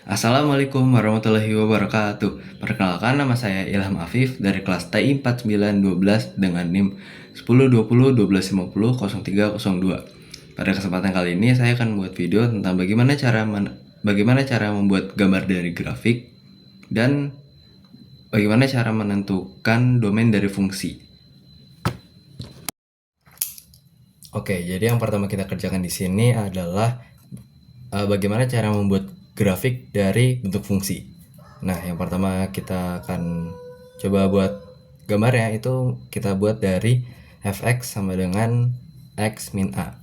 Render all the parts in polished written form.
Assalamualaikum warahmatullahi wabarakatuh. Perkenalkan, nama saya Ilham Afif dari kelas TI 4912 dengan NIM 102012500302. Pada kesempatan kali ini saya akan membuat video tentang bagaimana cara membuat gambar dari grafik dan bagaimana cara menentukan domain dari fungsi. Oke, jadi yang pertama kita kerjakan di sini adalah bagaimana cara membuat grafik dari bentuk fungsi. Nah, yang pertama kita akan coba buat gambarnya, itu kita buat dari fx sama dengan x min a.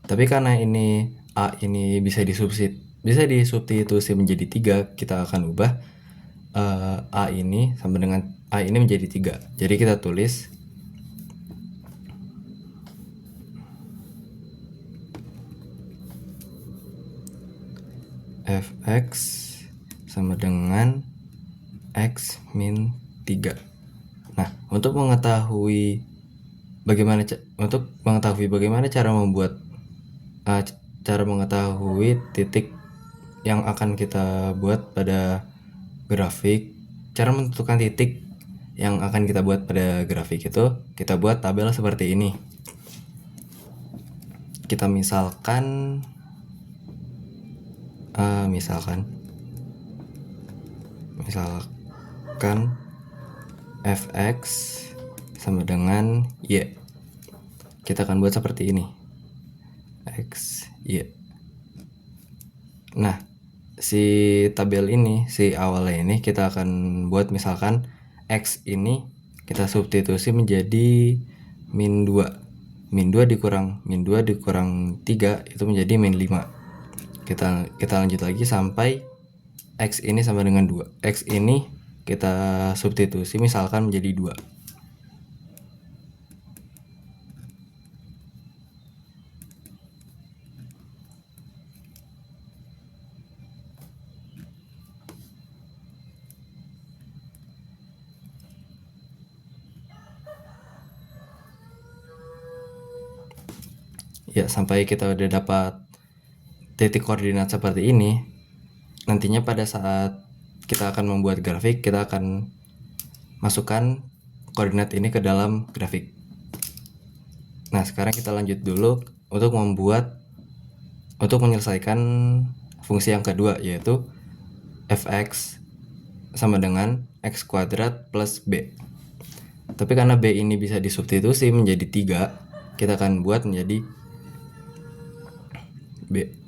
Tapi karena ini a ini bisa disubstitusi menjadi 3, kita akan ubah a ini sama dengan a ini menjadi 3. Jadi kita tulis fx sama dengan x min 3. Nah, untuk mengetahui bagaimana cara mengetahui titik yang akan kita buat pada grafik, cara menentukan titik yang akan kita buat pada grafik itu, kita buat tabel seperti ini. Kita misalkan fx sama dengan y. Kita akan buat seperti ini, x, y. Nah, si tabel ini, si awalnya ini kita akan buat misalkan x ini kita substitusi menjadi min 2. Min 2 dikurang 3 itu menjadi min 5. Kita lanjut lagi sampai x ini sama dengan 2. X ini kita substitusi misalkan menjadi 2. Ya, sampai kita udah dapat titik koordinat seperti ini, nantinya pada saat kita akan membuat grafik, kita akan masukkan koordinat ini ke dalam grafik. Nah, sekarang kita lanjut dulu untuk menyelesaikan fungsi yang kedua, yaitu fx sama dengan x kuadrat plus b. Tapi karena b ini bisa disubstitusi menjadi 3, kita akan buat menjadi b.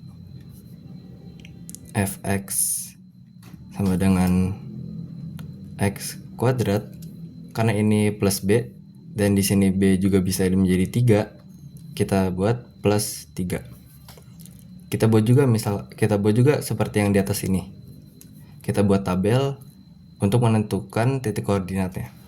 Fx sama dengan x kuadrat, karena ini plus b dan di sini b juga bisa menjadi 3, kita buat plus 3. Kita buat juga seperti yang di atas ini. Kita buat tabel untuk menentukan titik koordinatnya.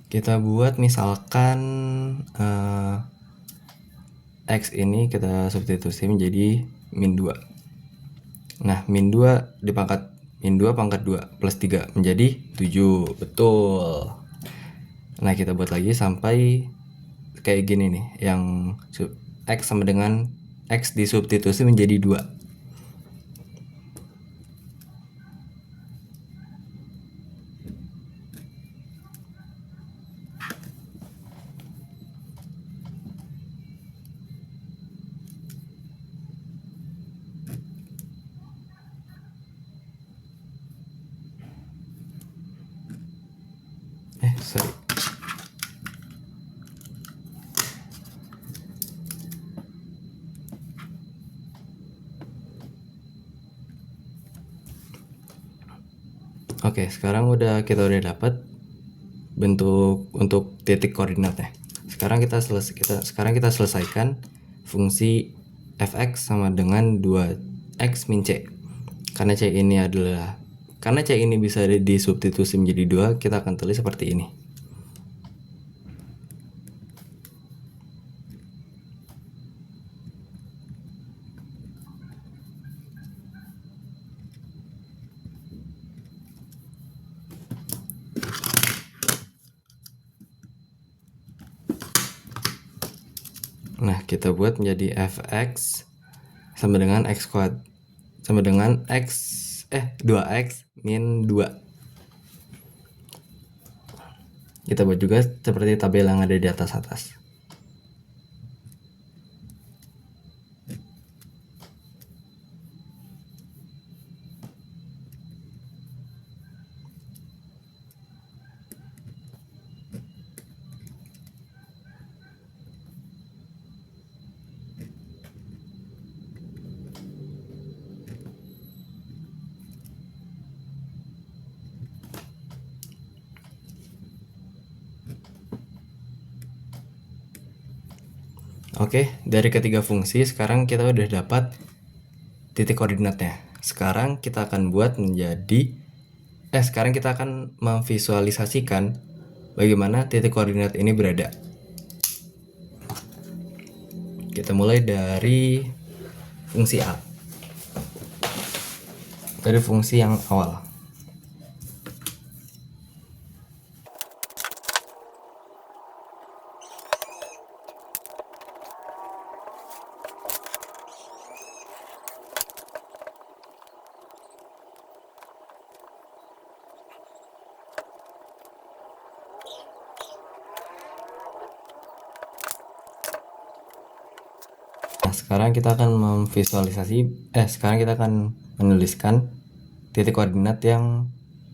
Kita buat misalkan x ini kita substitusi menjadi min 2. Nah, min 2 pangkat 2 plus 3 menjadi 7. Betul. Nah, kita buat lagi sampai kayak gini nih, yang x sama dengan x disubstitusi menjadi 2. Sorry. Oke, sekarang kita udah dapat bentuk untuk titik koordinatnya. Sekarang kita selesaikan fungsi fx sama dengan 2x min c. Karena c ini bisa disubstitusi menjadi 2, kita akan tulis seperti ini. Nah, kita buat menjadi fx sama dengan x kuadrat sama dengan 2x min 2. Kita buat juga seperti tabel yang ada di atas. Oke, dari ketiga fungsi sekarang kita udah dapat titik koordinatnya. Sekarang kita akan buat menjadi sekarang kita akan memvisualisasikan bagaimana titik koordinat ini berada. Kita mulai dari fungsi A. Dari fungsi yang awal. Nah, sekarang kita akan sekarang kita akan menuliskan titik koordinat yang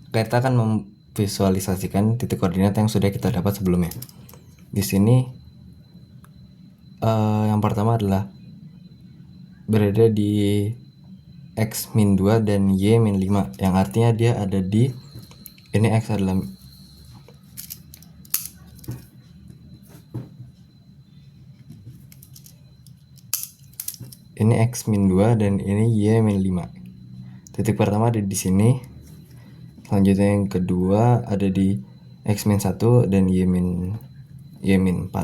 kita akan memvisualisasikan titik koordinat yang sudah kita dapat sebelumnya. Di sini yang pertama adalah berada di x min 2 dan y min 5, yang artinya dia ada di ini. X adalah ini x min 2 dan ini y min 5. Titik pertama ada di sini. Selanjutnya yang kedua ada di x min 1 dan y min 4.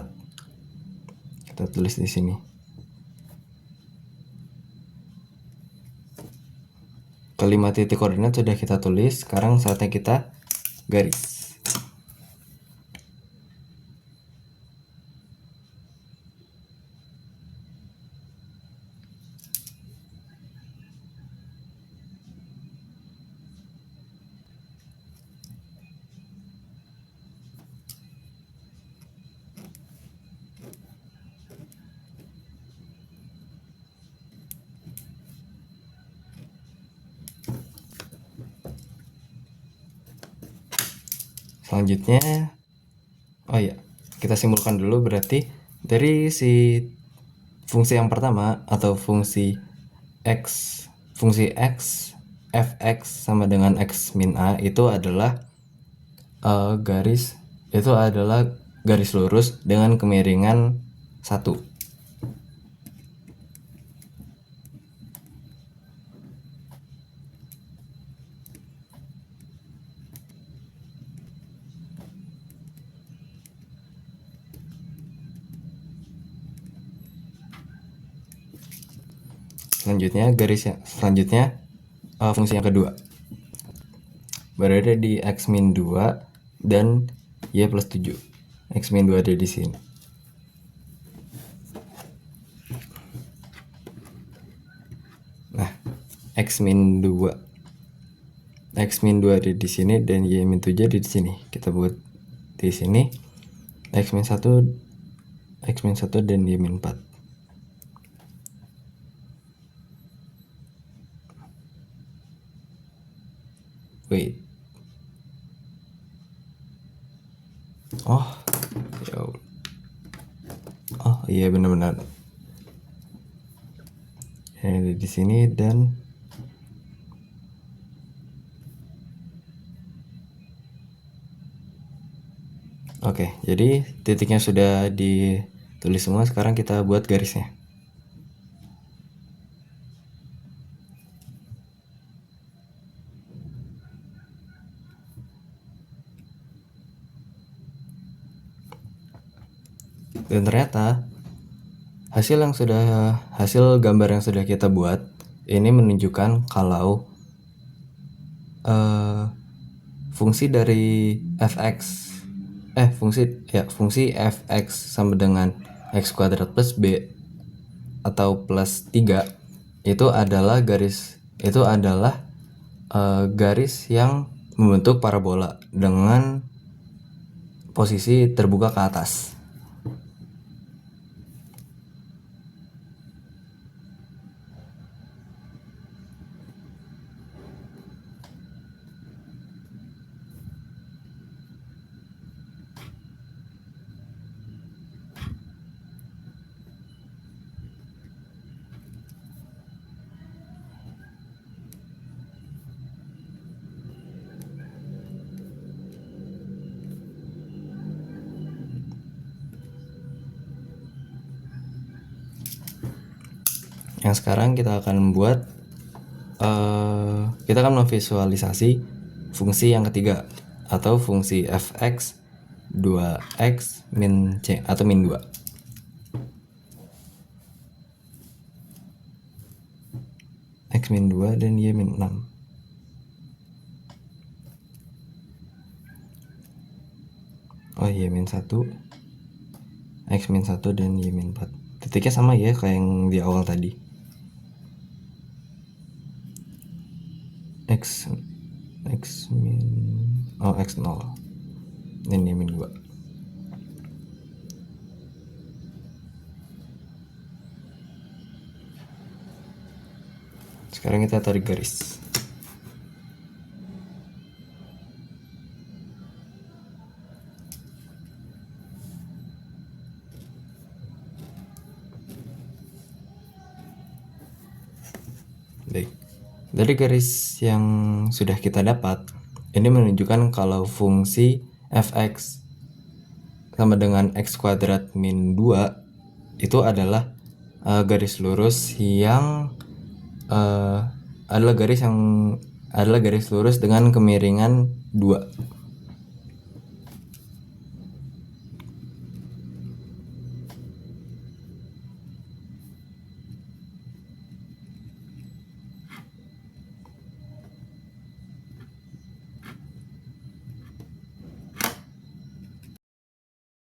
Kita tulis di sini. Kelima titik koordinat sudah kita tulis. Sekarang saatnya kita garis. Selanjutnya, kita simpulkan dulu. Berarti dari si fungsi yang pertama atau fungsi x fx sama dengan x min a itu adalah garis lurus dengan kemiringan 1. Selanjutnya fungsi yang kedua berada di x min 2 dan y plus 7. X min 2 ada di sini. Nah, x min 2 ada di sini dan y min 7 ada di sini. Kita buat di sini x min 1 dan y min 4. Wait. Iya benar-benar. Ada di sini dan oke, jadi titiknya sudah ditulis semua. Sekarang kita buat garisnya. Dan ternyata hasil gambar yang sudah kita buat ini menunjukkan kalau fungsi dari fx sama dengan X kuadrat plus B atau plus 3 itu adalah garis yang membentuk parabola dengan posisi terbuka ke atas. Yang sekarang kita akan kita akan memvisualisasi fungsi yang ketiga atau fungsi fx 2x min c atau min 2. X min 2 dan y min 6. Oh, y min 1, x min 1 dan y min 4. Titiknya sama ya kayak yang di awal tadi. X min X 0 dan Y min 2. Sekarang kita tarik garis. Baik. Dari garis yang sudah kita dapat, ini menunjukkan kalau fungsi fx sama dengan x kuadrat min 2 itu adalah garis lurus yang adalah garis lurus dengan kemiringan 2.